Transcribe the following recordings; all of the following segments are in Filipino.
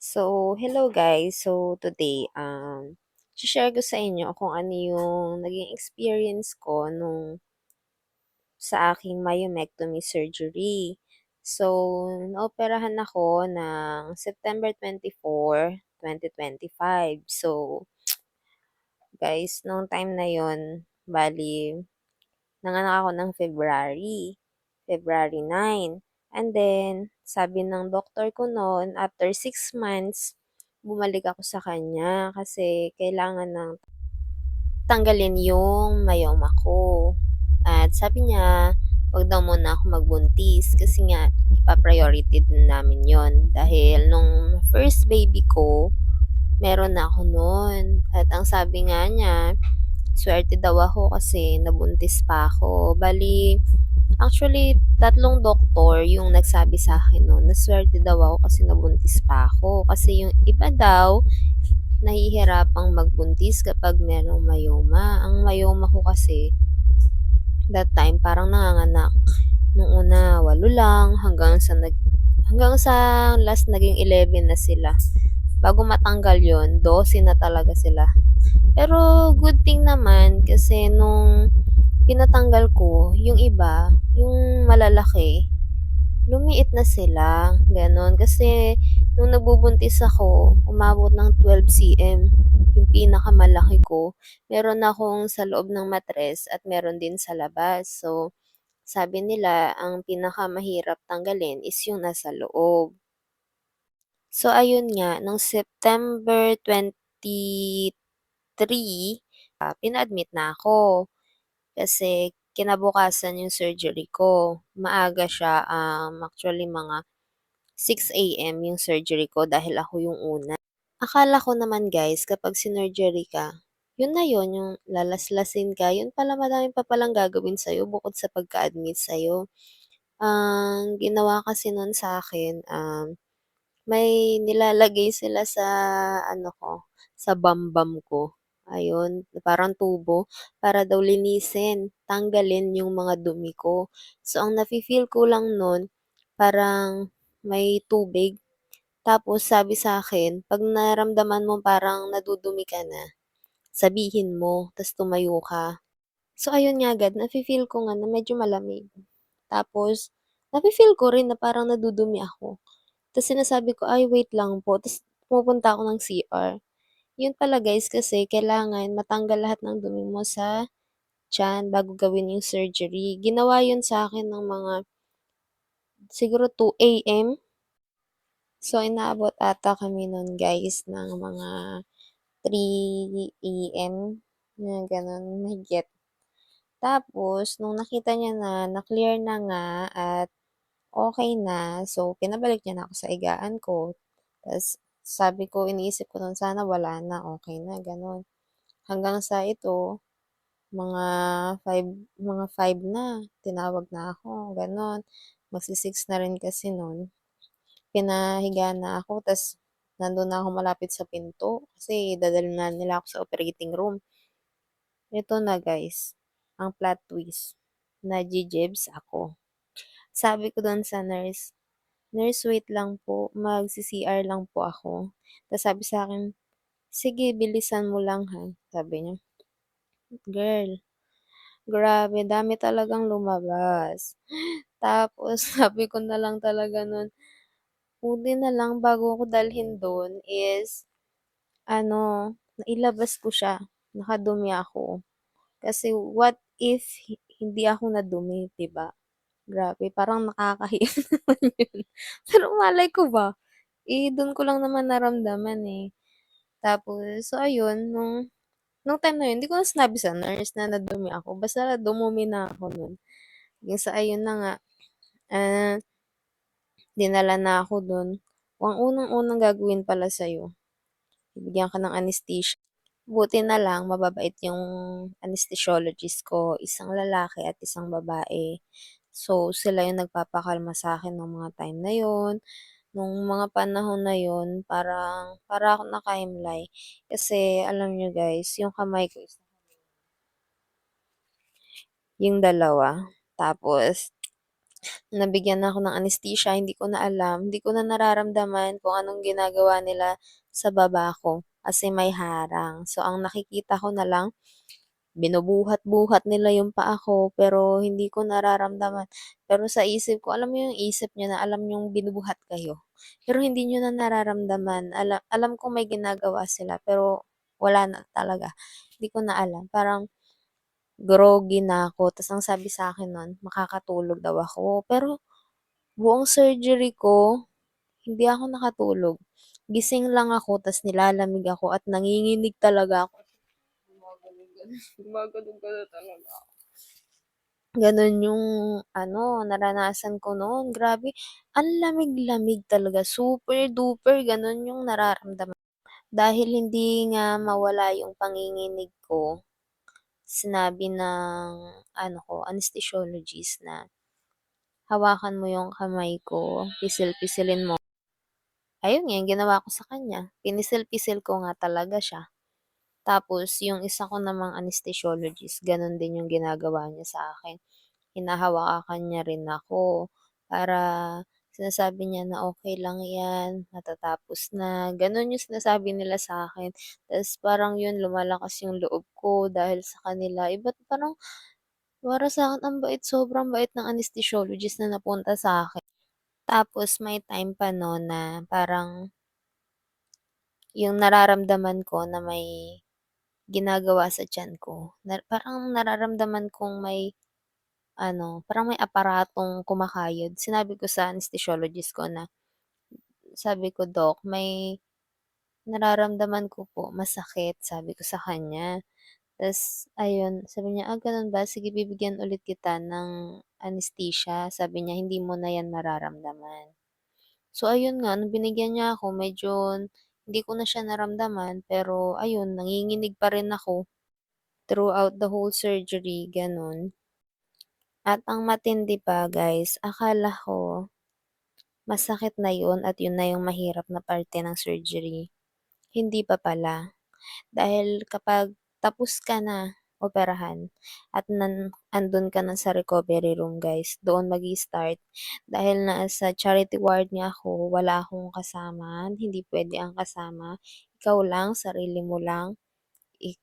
So, hello guys. So, today, share ko sa inyo kung ano yung naging experience ko sa aking myomectomy surgery. So, naoperahan ako ng September 24, 2025. So, guys, nung time na yon, bali, nanganak ako ng February 9. And then, sabi ng doktor ko noon, after 6 months, bumalik ako sa kanya kasi kailangan ng tanggalin yung myoma ko. At sabi niya, wag daw muna ako magbuntis kasi nga, ipa-priority din namin yon. Dahil nung first baby ko, meron na ako noon. At ang sabi nga niya, swerte daw ako kasi nabuntis pa ako. Bali, actually, tatlong doktor yung nagsabi sa akin no'n, naswerte daw ako kasi nabuntis pa ako. Kasi yung iba daw, nahihirapang magbuntis kapag merong mayoma. Ang mayoma ko kasi, that time, parang nanganganak. Nung una, 8 lang, hanggang sa last naging 11 na sila. Bago matanggal yon 12 na talaga sila. Pero good thing naman kasi nung pinatanggal ko, yung iba, yung malalaki, lumiit na sila. Ganon. Kasi nung nagbubuntis ako, umabot ng 12 cm. Yung pinakamalaki ko. Meron akong sa loob ng matres at meron din sa labas. So, sabi nila, ang pinakamahirap tanggalin is yung nasa loob. So, ayun nga, nung September 23, pina-admit na ako. Kasi kinabukasan yung surgery ko. Maaga siya, actually mga 6 AM yung surgery ko dahil ako yung una. Akala ko naman guys, kapag sinurgery ka, yun na yun, yung lalaslasin ka, yun pala madami pa palang gagawin sa'yo bukod sa pagka-admit sa'yo. Ang ginawa kasi nun sa akin, may nilalagay sila sa ano ko, sa bambam ko. Ayun, parang tubo para daw linisin, tanggalin yung mga dumi ko. So, ang nafi-feel ko lang nun, parang may tubig. Tapos sabi sa akin, 'pag naramdaman mo parang nadudumi ka na, sabihin mo, tas tumayo ka. So, ayun nga agad, nafi-feel ko nga na medyo malamig. Tapos, nafi-feel ko rin na parang nadudumi ako. Tas sinasabi ko, "Ay wait lang po." Tas pumupunta ako ng CR. Yun pala guys kasi kailangan matanggal lahat ng dumi mo sa tiyan bago gawin yung surgery. Ginawa yun sa akin ng mga siguro 2 AM. So, inaabot ata kami nun guys ng mga 3 AM, mga gano'n, mahigit. Tapos, nung nakita niya na na-clear na nga at okay na, so pinabalik niya na ako sa higaan ko. Tas sabi ko, iniisip ko nun, sana wala na, okay na, gano'n. Hanggang sa ito, mga 5 na, tinawag na ako, gano'n. Magsi-6 na rin kasi nun. Pinahiga na ako, tas nandun na ako malapit sa pinto kasi dadalhin na nila ako sa operating room. Ito na guys, ang plot twist, nagi-jibs ako. Sabi ko dun sa nurse, "Nurse, wait lang po, magsi-CR lang po ako." Tas sabi sa akin, "Sige, bilisan mo lang ha." Sabi niya. Girl, grabe, dami talagang lumabas. Tapos sabi ko na lang talaga nun, buti na lang bago ako dalhin dun is ano, nailabas ko siya, nakadumi ako. Kasi what if hindi ako nadumi, 'di ba? Grabe, parang nakakahiya naman yun. Pero malay ko ba, eh, dun ko lang naman naramdaman, eh. Tapos, so ayun, nung time na yun, hindi ko na sinabi sa nurse na nadumi ako, basta dumumi na ako nun. Hanggang sa ayun na nga, ah, dinala na ako dun. Ang unang-unang gagawin pala sa'yo, bibigyan ka ng anesthesia. Buti na lang mababait yung anesthesiologist ko, isang lalaki at isang babae. So, sila yung nagpapakalma sa akin nung mga time na yon. Nung mga panahon na yon, para ako nakahimlay. Kasi, alam nyo guys, yung kamay ko is yung dalawa. Tapos, Nabigyan na ako ng anesthesia, hindi ko na alam, hindi ko na nararamdaman kung anong ginagawa nila sa baba ko kasi may harang. So, ang nakikita ko na lang, binubuhat-buhat nila yung paa ko pero hindi ko nararamdaman. Pero sa isip ko, alam mo yung isip niyo na alam niyong binubuhat kayo, pero hindi niyo na nararamdaman. Alam ko may ginagawa sila pero wala na talaga. Hindi ko na alam. Parang groggy na ako ta's ang sabi sa'kin nun makakatulog daw ako. Pero buong surgery ko, hindi ako nakatulog. Gising lang ako ta's nilalamig ako at nanginginig talaga ako. Gumaganon-ganon, gumaganon-ganon talaga ako. Gano'n yung ano, naranasan ko noon, grabe ang lamig-lamig talaga, super duper gano'n yung nararamdaman. Dahil hindi nga mawala yung panginginig ko, sinabi ng ano ko, anesthesiologist na hawakan mo yung kamay ko, pisil-pisilin mo. Ayun nga, yung ginawa ko sa kanya, pinisil-pisil ko nga talaga siya. Tapos yung isa ko namang anesthesiologist, gano'n din yung ginagawa niya sa akin. Hinahawakan niya rin ako para sinasabi niya na okey lang 'yan, matatapos na, gano'n yung sinasabi nila sa'kin. Ta's parang yun lumalakas yung loob ko dahil sa kanila. Iba't parang para sa'kin ang bait, sobrang bait ng anesthesiologist na napunta sa'kin. Tapos may time pa nun na parang yung nararamdaman ko na may ginagawa sa tiyan ko, parang nararamdaman kong may ano, parang may aparatong kumakayod. Sinabi ko sa anesthesiologist ko na, sabi ko, "Doc, may nararamdaman ko po, masakit." Sabi ko sa kanya. Tas ayun, sabi niya, "Ah, gano'n ba? Sige bibigyan ulit kita ng anesthesia." Sabi niya, "Hindi mo na 'yan mararamdaman." So ayun nga, nung binigyan niya ako medyo hindi ko na siya naramdaman, pero ayun, nanginginig pa rin ako throughout the whole surgery, gano'n. At ang matindi pa guys, akala ko masakit na yun at yun na yung mahirap na parte ng surgery. Hindi pa pala. Dahil kapag tapos ka na operahan at andun ka na sa recovery room guys, doon magi-start. Dahil nasa charity ward nga ako, wala akong kasama, hindi pwede ang kasama. Ikaw lang, sarili mo lang. I-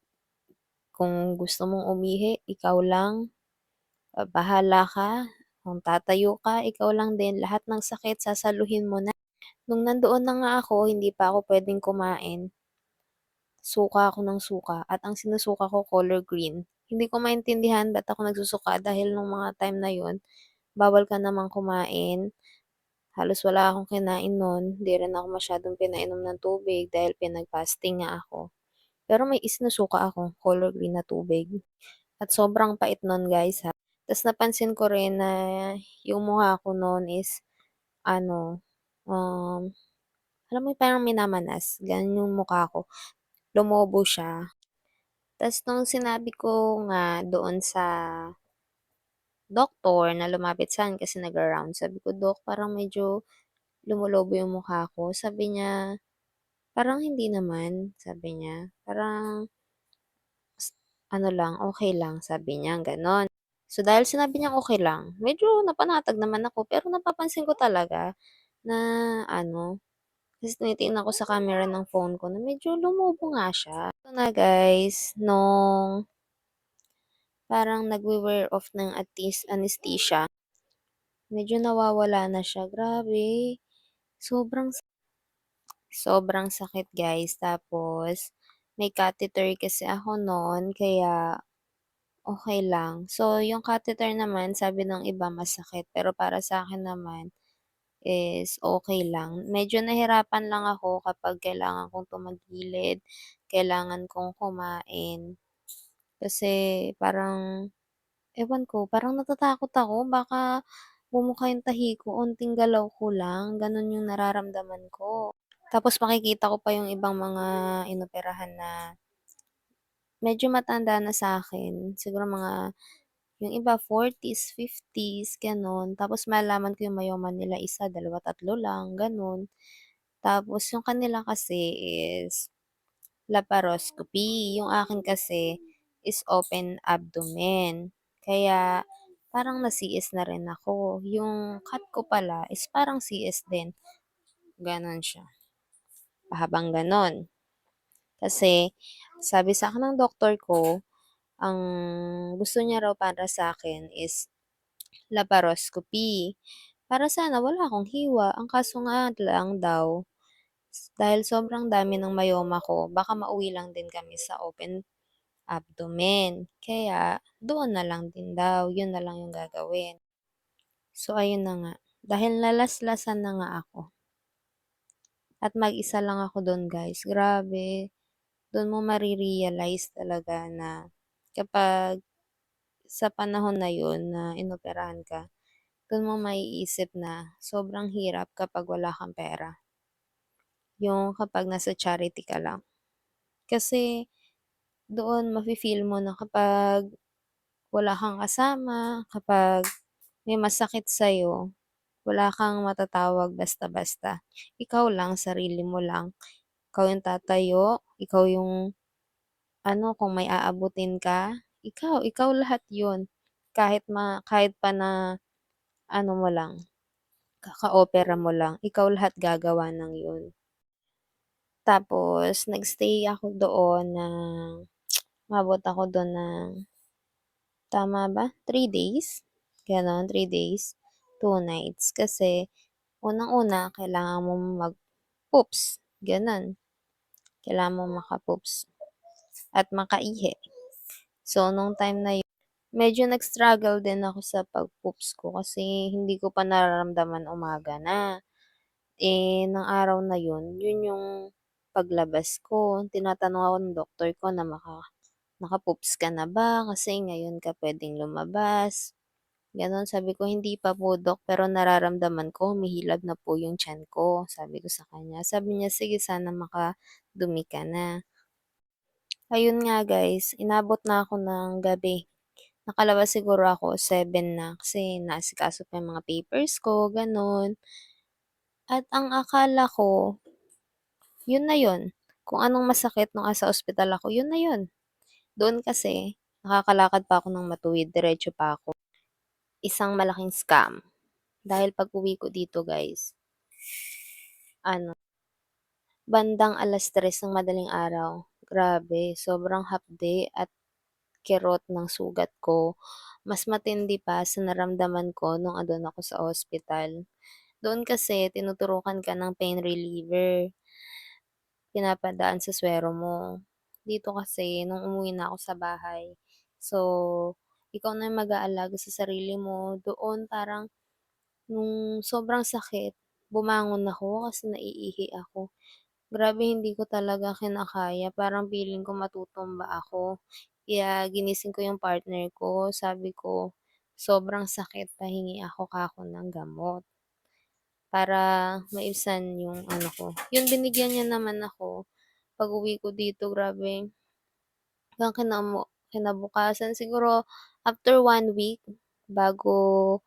kung gusto mong umihi, ikaw lang. Bahala ka. Kung tatayo ka, ikaw lang din. Lahat ng sakit, sasaluhin mo na. Nung nandoon na nga ako, hindi pa ako pwedeng kumain. Suka ako ng suka at ang sinusuka ko color green. Hindi ko maintindihan ba't ako nagsusuka dahil nung mga time na yun, bawal ka namang kumain. Halos wala akong kinain nun. Di rin ako masyadong pinainom ng tubig dahil pinag-fasting nga ako. Pero may isinusuka ako, color green na tubig. At sobrang pait nun guys ha. Tapos napansin ko rin na yung mukha ko nun is ano, alam mo yung parang minamanas, ganun yung mukha ko. Lumobo siya. Tas nung sinabi ko nga doon sa doktor na lumapit sa'kin kasi nagra-round, sabi ko, "Dok, parang medyo lumolobo yung mukha ko." Sabi niya, "Parang hindi naman." Sabi niya, "Parang ano lang, okey lang." Sabi niya, gano'n. So, dahil sinabi niyang okey lang, medyo napanatag naman ako pero napapansin ko talaga na ano, kasi tinitingnan ko sa camera ng phone ko na medyo lumobo nga siya. Ito na guys, nung parang nagwe-wear off ng anesthesia, medyo nawawala na siya. Grabe, sobrang sobrang sakit guys. Tapos may catheter kasi ako no'n kaya okey lang. So, yung catheter naman sabi ng iba masakit, pero para sa'kin naman is okey lang. Medyo nahirapan lang ako kapag kailangan kong tumagilid, kailangan kong kumain. Kasi parang ewan ko, parang natatakot ako baka bumuka yung tahi ko, onting galaw ko lang, gano'n yung nararamdaman ko. Tapos makikita ko pa yung ibang mga inoperahan na medyo matanda na sa'kin, siguro mga yung iba 40s, 50s, gano'n. Tapos malalaman ko yung mayoman nila isa, dalawa, tatlo lang, gano'n. Tapos yung kanila kasi is laparoscopy, yung akin kasi is open abdomen. Kaya parang na-CS na rin ako. Yung cut ko pala is parang CS din, gano'n siya, pahabang gano'n. Kasi sabi sa'kin ng doktor ko, ang gusto niya raw para sa'kin is laparoscopy. Para sana wala akong hiwa, ang kaso nga lang daw, dahil sobrang dami ng myoma ko, baka mauwi lang din kami sa open abdomen. Kaya doon na lang din daw, yun na lang yung gagawin. So ayun na nga, dahil nalaslasan na nga ako at mag-isa lang ako dun guys, grabe. Dun mo mare-realize talaga na kapag sa panahon na yun na inoperahan ka, dun mo maiisip na sobrang hirap kapag wala kang pera. Yung kapag nasa charity ka lang. Kasi doon mafi-feel mo na kapag wala kang kasama, kapag may masakit sa'yo, wala kang matatawag basta-basta. Ikaw lang, sarili mo lang. Ikaw yung tatayo, ikaw yung ano, kung may aabutin ka, ikaw lahat yun. Kahit pa na ano mo lang, kaka-opera mo lang, ikaw lahat gagawa ng yun. Tapos nag-stay ako doon ng umabot ako dun ng tama ba, 3 days? Gano'n, 3 days, 2 nights. Kasi unang-una kailangan mong mag-poops, gano'n. Kailangan mong maka-poops at makaihi. So, nung time na yun, medyo nag-struggle din ako sa pag-poops ko kasi hindi ko pa nararamdaman umaga na. Eh, ng araw na yun, yun yung paglabas ko. Tinatanong ako ng doktor ko na naka-poops ka na ba? Kasi ngayon ka puwedeng lumabas. Gano'n, sabi ko, "Hindi pa po Dok, pero nararamdaman ko humihilab na po yung tiyan ko," sabi ko sa kanya. Sabi niya, "Sige sana makadumi ka na." Ayun nga guys, inabot na ako ng gabi. Nakalabas siguro ako 7 na kasi naasikaso pa yung mga papers ko, gano'n. At ang akala ko, yun na yun. Kung anong masakit nung asa ospital ako, yun na yun. Doon kasi, nakakalakad pa ako ng matuwid, diretso pa ako. Isang malaking scam. Dahil pag-uwi ko dito guys, ano, bandang 3:00 ng madaling araw. Grabe, sobrang hapde at kirot ng sugat ko. Mas matindi pa sa naramdaman ko nung andun ako sa ospital. Doon kasi tinuturukan ka ng pain reliever, pinapadaan sa suwero mo. Dito kasi nung umuwi na ako sa bahay, so ikaw na yung mag-aalaga sa sarili mo. Doon parang nung sobrang sakit, bumangon ako kasi naiihi ako. Grabe hindi ko talaga kinakaya, parang feeling ko matutumba ako. Kaya ginising ko yung partner ko, sabi ko, "Sobrang sakit, pahingi ako kako ng gamot." Para maibsan yung ano ko. Yun binigyan niya naman ako. Pag-uwi ko dito grabe, hanggang kinabukasan siguro after 1 week bago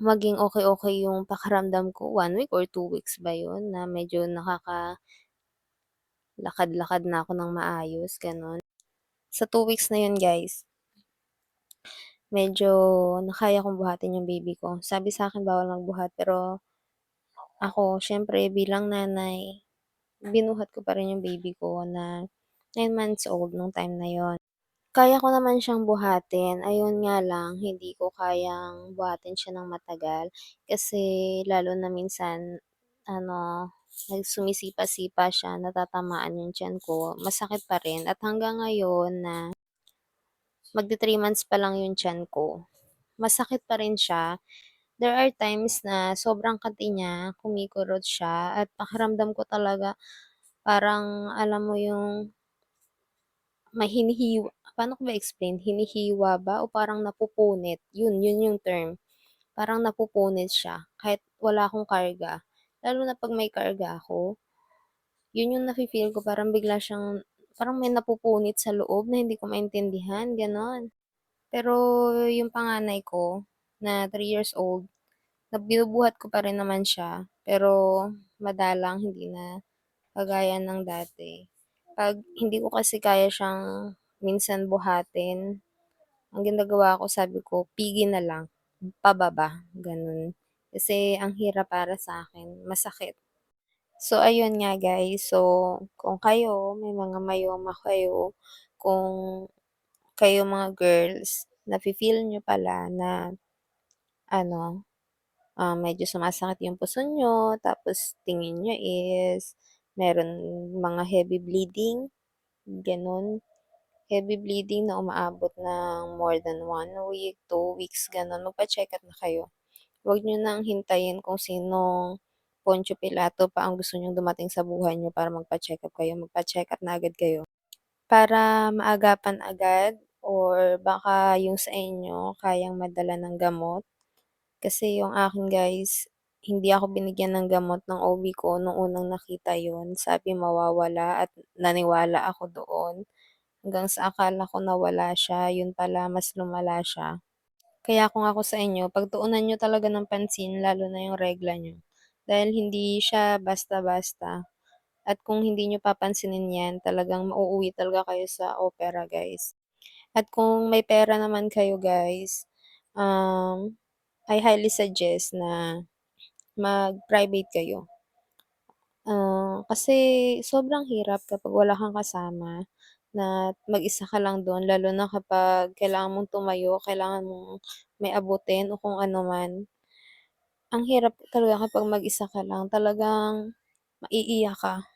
maging okey-okey yung pakiramdam ko, 1 week or 2 weeks ba yun na medyo nakakalakad-lakad na ako ng maayos, gano'n. Sa 2 weeks na yun guys, medyo nakaya kong buhatin yung baby ko. Sabi sa'kin bawal magbuhat pero ako siyempre bilang nanay, binuhat ko pa rin yung baby ko na 9 months old nung time na yun. Kaya ko naman siyang buhatin, ayun nga lang hindi ko kayang buhatin siya ng matagal kasi lalo na minsan ano, sumisipa-sipa siya, natatamaan yung tiyan ko, masakit pa rin at hanggang ngayon na magti-3 months pa lang yung tiyan ko, masakit pa rin siya. There are times na sobrang kati niya, kumikurot siya at pakiramdam ko talaga parang alam mo yung may paano ko ba-explain, hinihiwa ba o parang napupunit, yun yung term. Parang napupunit siya kahit wala akong karga. Lalo na 'pag may karga ako, yun yung nafi-feel ko parang bigla siyang parang may napupunit sa loob na hindi ko maintindihan, gano'n. Pero yung panganay ko na 3 years old, binubuhat ko pa rin naman siya, pero madalang, hindi na kagaya ng dati. 'Pag hindi ko kasi kaya siyang minsan buhatin, ang ginagawa ko sabi ko, pigi na lang, pababa, gano'n. Kasi ang hirap para sa akin, masakit. So, ayun nga guys. So, kung kayo, may mga mayoma kayo, kung kayo mga girls, nafi-feel niyo pala na ano, medyo sumasakit yung puso niyo, tapos tingin niyo is meron mga heavy bleeding, gano'n. Heavy bleeding na umaabot ng more than 1 week, 2 weeks, gano'n, magpa-check-up na kayo. Huwag niyo nang hintayin kung sinong Poncio Pilato pa ang gusto niyong dumating sa buhay niyo para magpa-check-up kayo, magpa-check-up na agad kayo. Para maagapan agad or baka yung sa inyo kayang madala ng gamot. Kasi yung akin guys, hindi ako binigyan ng gamot ng OB ko nung unang nakita yun. Sabi mawawala at naniwala ako doon. Hanggang sa akala ko nawala siya, yun pala mas lumala siya. Kaya kung ako sa inyo, pagtuunan niyo talaga ng pansin lalo na yung regla niyo. Dahil hindi siya basta-basta. At kung hindi niyo papansinin 'yan, talagang mauuwi talaga kayo sa opera, guys. At kung may pera naman kayo, guys, I highly suggest na mag-private kayo. Kasi sobrang hirap kapag wala kang kasama na mag-isa ka lang do'n lalo na kapag kailangan mong tumayo, kailangan mong may abutin o kung ano man. Ang hirap talaga kapag mag-isa ka lang, talagang maiiyak ka.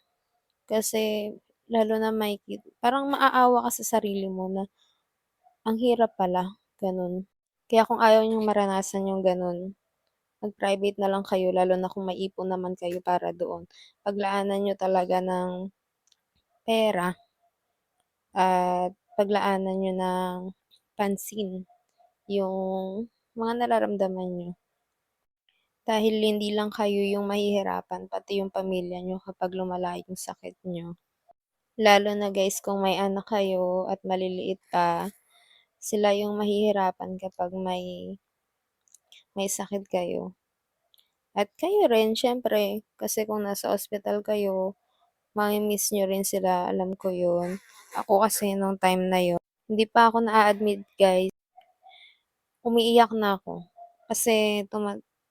Kasi lalo na parang maaawa ka sa sarili mo na ang hirap pala, gano'n. Kaya kung ayaw niyong maranasan yung gano'n, mag-private na lang kayo lalo na kung may ipon naman kayo para doon. Paglaanan niyo talaga ng pera at paglaanan niyo ng pansin yung mga nararamdaman niyo. Dahil hindi lang kayo yung mahihirapan, pati yung pamilya niyo kapag lumala yung sakit niyo. Lalo na guys kung may anak kayo at maliliit pa, sila yung mahihirapan kapag may sakit kayo. At kayo rin siyempre, kasi kung nasa ospital kayo, mami-miss niyo rin sila, alam ko yun. Ako kasi nung time na yun, hindi pa ako naa-admit guys, umiiyak na ako. Kasi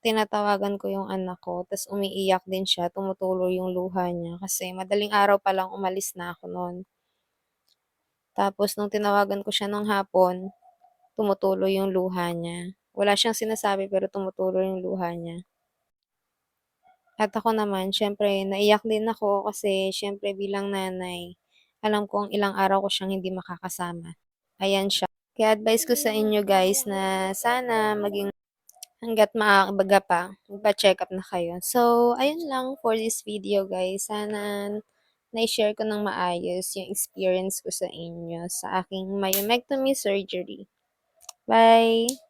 tinatawagan ko yung anak ko, ta's umiiyak din siya, tumutulo yung luha niya kasi madaling araw pa lang umalis na ako nun. Tapos nung tinawagan ko siya ng hapon, tumutulo yung luha niya. Wala siyang sinasabi pero tumutulo yung luha niya. At ako naman siyempre naiyak din ako kasi siyempre bilang nanay, alam ko ang ilang araw ko siyang hindi makakasama. Ayan siya. Kaya advice ko sa inyo guys na sana maging hangga't maaga pa, magpa-check-up na kayo. So, ayun lang for this video guys. Sana na-share ko ng maayos yung experience ko sa inyo sa aking myomectomy surgery. Bye!